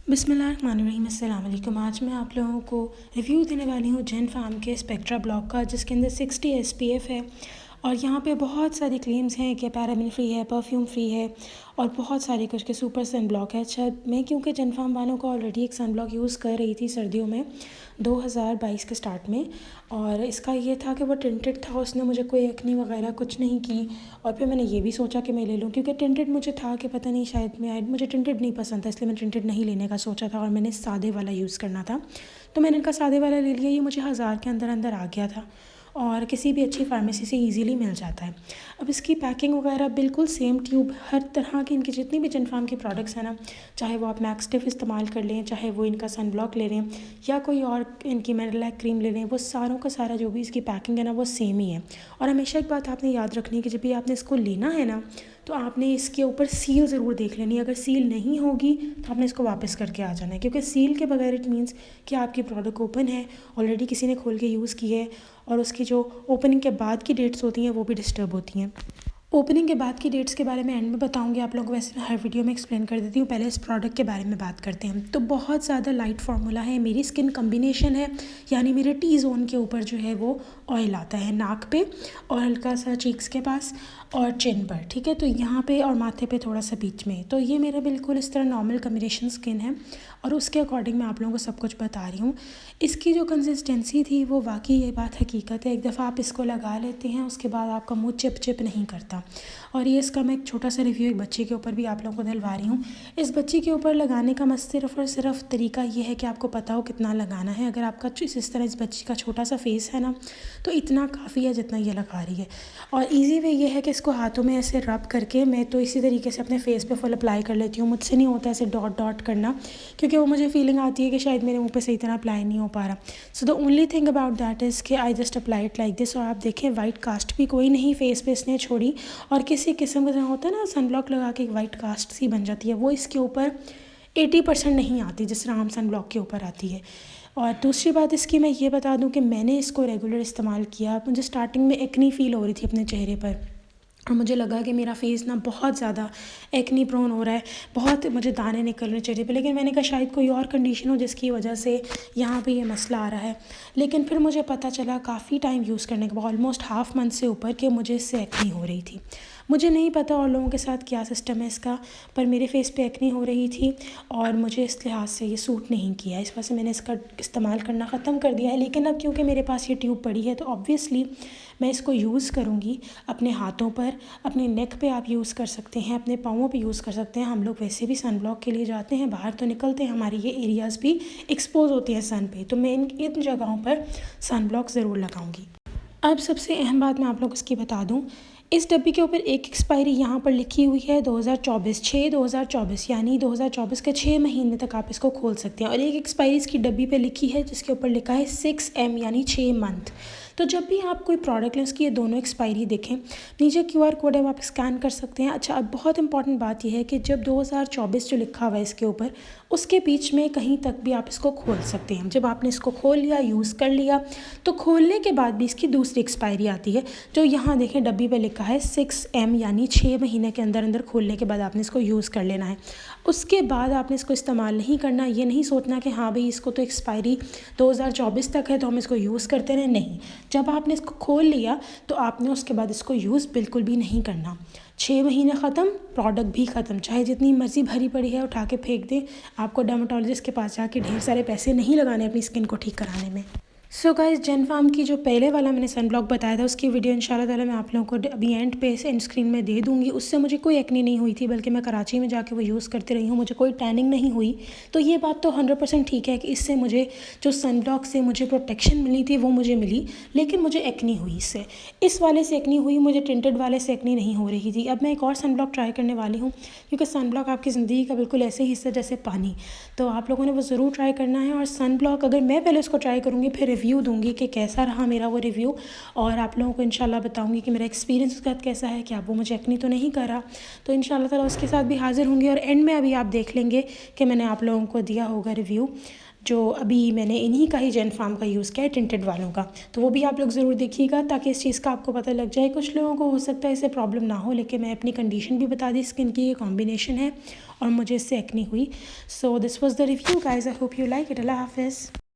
बिस्मिल्लाहिर्रहमानिर्रहीम। अस्सलाम वालेकुम। आज मैं आप लोगों को रिव्यू देने वाली हूँ जेन फार्म के स्पेक्ट्रा ब्लॉक का, जिसके अंदर 60 SPF है और यहाँ पे बहुत सारी क्लेम्स हैं कि पैराबेन फ्री है, परफ्यूम फ्री है और बहुत सारे कुछ के सुपर सन ब्लॉक है। अच्छा, मैं क्योंकि जेन फार्म वालों को ऑलरेडी एक सन ब्लॉक यूज़ कर रही थी सर्दियों में 2022 के स्टार्ट में, और इसका ये था कि वो टिंटेड था, उसने मुझे कोई एक्नी वगैरह कुछ नहीं की। और फिर मैंने ये भी सोचा कि मैं ले लूँ, क्योंकि टिंटेड मुझे था कि पता नहीं शायद मुझे टिंटेड नहीं पसंद था, इसलिए मैं टिंटेड नहीं लेने का सोचा था और मैंने सादे वाला यूज़ करना था। तो मैंने इनका सादे वाला ले लिया। ये मुझे 1000 के अंदर अंदर आ गया था और किसी भी अच्छी फार्मेसी से इजीली मिल जाता है। अब इसकी पैकिंग वगैरह बिल्कुल सेम ट्यूब, हर तरह की इनकी जितनी भी जेन फार्म की प्रोडक्ट्स हैं ना, चाहे वो आप मैक्सटिफ इस्तेमाल कर लें, चाहे वो इनका सन ब्लॉक ले लें या कोई और इनकी मेरिलैक क्रीम ले लें, वो सारों का सारा जो भी इसकी पैकिंग है ना वो सेम ही है। और हमेशा एक बात आपने याद रखनी है कि जब भी आपने इसको लेना है ना, तो आपने इसके ऊपर सील ज़रूर देख लेनी है। अगर सील नहीं होगी तो आपने इसको वापस करके आ जाना है, क्योंकि सील के बगैर इट मीन्स कि आपकी प्रोडक्ट ओपन है, ऑलरेडी किसी ने खोल के यूज़ की है, और उसकी जो ओपनिंग के बाद की डेट्स होती हैं वो भी डिस्टर्ब होती हैं। ओपनिंग के बाद की डेट्स के बारे में एंड में बताऊंगी आप लोगों को, वैसे मैं हर वीडियो में एक्सप्लेन कर देती हूँ। पहले इस प्रोडक्ट के बारे में बात करते हैं। तो बहुत ज़्यादा लाइट फार्मूला है, मेरी स्किन कम्बिनेशन है, यानी मेरे टी जोन के ऊपर जो है वो ऑयल आता है नाक पे और हल्का सा चीक्स के पास और चिन पर, ठीक है, तो यहाँ पे और माथे पे थोड़ा सा बीच में। तो ये मेरा बिल्कुल इस तरह नॉर्मल कम्बिनेशन स्किन है और उसके अकॉर्डिंग मैं आप लोगों को सब कुछ बता रही हूँ। इसकी जो कंसिस्टेंसी थी वो वाकई ये बात हकीकत है, एक दफ़ा आप इसको लगा लेते हैं उसके बाद आपका मुँह चिप चिप नहीं करता। और ये इसका मैं एक छोटा सा रिव्यू एक बच्ची के ऊपर भी आप लोगों को दिलवा रही हूँ। इस बच्ची के ऊपर लगाने का मस्त सिर्फ और सिर्फ तरीका ये है कि आपको पता हो कितना लगाना है। अगर आपका इस तरह इस बच्ची का छोटा सा फेस है ना, तो इतना काफ़ी है जितना ये लगा रही है। और ईजी वे ये है कि इसको हाथों में ऐसे रब करके, मैं तो इसी तरीके से अपने फेस पे फुल अप्लाई कर लेती हूँ। मुझसे नहीं होता ऐसे डॉट डॉट करना, क्योंकि वो मुझे फीलिंग आती है कि शायद मेरे मुंह पे सही तरह अप्लाई नहीं हो पा रहा। So the only thing about that is कि I just apply it like this. और आप देखें वाइट कास्ट भी कोई नहीं फेस पे इसने छोड़ी, और किसी किस्म का जहाँ होता है ना सन ब्लॉक लगा के एक वाइट कास्ट सी बन जाती है, वो इसके ऊपर 80% नहीं आती जिस तरह हम सन ब्लॉक के ऊपर आती है। और दूसरी बात इसकी मैं ये बता दूं कि मैंने इसको रेगुलर इस्तेमाल किया। मुझे स्टार्टिंग में एक्नी फ़ील हो रही थी अपने चेहरे पर, और मुझे लगा कि मेरा फेस ना बहुत ज़्यादा एक्नी प्रोन हो रहा है, बहुत मुझे दाने निकल रहे हैं चेहरे पे। लेकिन मैंने कहा शायद कोई और कंडीशन हो जिसकी वजह से यहाँ पे ये मसला आ रहा है। लेकिन फिर मुझे पता चला काफ़ी टाइम यूज़ करने के बाद, ऑलमोस्ट हाफ मंथ से ऊपर, कि मुझे इससे एक्नी हो रही थी। मुझे नहीं पता और लोगों के साथ क्या सिस्टम है इसका, पर मेरे फेस पे एक्नी हो रही थी और मुझे इस लिहाज से ये सूट नहीं किया। इस वजह से मैंने इसका इस्तेमाल करना ख़त्म कर दिया है। लेकिन अब क्योंकि मेरे पास ये ट्यूब पड़ी है तो ऑब्वियसली मैं इसको यूज़ करूँगी अपने हाथों पर, अपने नेक पे आप यूज़ कर सकते हैं, अपने पाँवों पे यूज़ कर सकते हैं। हम लोग वैसे भी सन ब्लॉक के लिए जाते हैं, बाहर तो निकलते हैं, हमारी ये एरियाज़ भी एक्सपोज होती हैं सन पे, तो मैं इन जगहों पर सन ब्लॉक ज़रूर लगाऊंगी। अब सबसे अहम बात मैं आप लोग इसकी बता दूं, इस डब्बी के ऊपर एक एक्सपायरी यहाँ पर लिखी हुई है 2024, यानी 2024 के 6 महीने तक आप इसको खोल सकते हैं। और एक एक्सपायरी इसकी डब्बी पे लिखी है जिसके ऊपर लिखा है 6M, यानी 6 मंथ। तो जब भी आप कोई प्रोडक्ट लें उसकी ये दोनों एक्सपायरी देखें, नीचे QR कोड है वो आप स्कैन कर सकते हैं। अच्छा, अब बहुत इंपॉर्टेंट बात यह है कि जब 2024 जो लिखा हुआ है इसके ऊपर, उसके बीच में कहीं तक भी आप इसको खोल सकते हैं। जब आपने इसको खोल लिया, यूज़ कर लिया, तो खोलने के बाद भी इसकी दूसरी एक्सपायरी आती है जो यहाँ देखें डब्बी पे लिखा है 6M, यानी 6 महीने के अंदर अंदर खोलने के बाद आपने इसको यूज़ कर लेना है। उसके बाद आपने इसको इस्तेमाल नहीं करना। ये नहीं सोचना कि हाँ भाई इसको तो एक्सपायरी 2024 तक है तो हम इसको यूज़ करते रहें, नहीं। जब आपने इसको खोल लिया तो आपने उसके बाद इसको यूज़ बिल्कुल भी नहीं करना। 6 महीने ख़त्म, प्रोडक्ट भी ख़त्म, चाहे जितनी मर्ज़ी भरी पड़ी है उठा के फेंक दें। आपको डर्मेटोलॉजिस्ट के पास जाके ढेर सारे पैसे नहीं लगाने अपनी स्किन को ठीक कराने में। सो गाइस, जेन फार्म की जो पहले वाला मैंने सन ब्लॉक बताया था उसकी वीडियो इंशाल्लाह ताला मैं आप लोगों को अभी एंड पे से एंड स्क्रीन में दे दूँगी। उससे मुझे कोई एक्नी नहीं हुई थी, बल्कि मैं कराची में जाके वो यूज़ करती रही हूँ, मुझे कोई टैनिंग नहीं हुई। तो ये बात तो 100% ठीक है कि इससे मुझे जो सन ब्लॉक से मुझे प्रोटेक्शन मिली थी वो मुझे मिली, लेकिन मुझे एक्नी हुई इससे। इस वाले से एक्नी हुई, मुझे टिंटेड वाले से एक्नी नहीं हो रही थी। अब मैं एक और सन ब्लॉक ट्राई करने वाली हूँ, क्योंकि सन ब्लॉक आपकी ज़िंदगी का बिल्कुल ऐसे ही हिस्सा जैसे पानी, तो आप लोगों ने वो ज़रूर ट्राई करना है। और सन ब्लॉक अगर मैं पहले उसको ट्राई करूँगी फिर रिव्यू दूँगी कि कैसा रहा मेरा वो रिव्यू, और आप लोगों को इंशाल्लाह बताऊंगी कि मेरा एक्सपीरियंस उसके साथ कैसा है, कि आप वो मुझे एक्नी तो नहीं करा। तो इंशाल्लाह ताला उसके साथ भी हाज़िर होंगी और एंड में अभी आप देख लेंगे कि मैंने आप लोगों को दिया होगा रिव्यू जो अभी मैंने इन्हीं का ही जेन फार्म का यूज़ किया है टिंटेड वालों का, तो वो भी आप लोग ज़रूर देखिएगा ताकि इस चीज़ का आपको पता लग जाए। कुछ लोगों को हो सकता है इससे प्रॉब्लम ना हो, लेकिन मैं अपनी कंडीशन भी बता दी, स्किन की ये कॉम्बिनेशन है और मुझे इससे एक्ने हुई। So this was the review guys, I hope you like it. अल्लाह हाफ़िज़।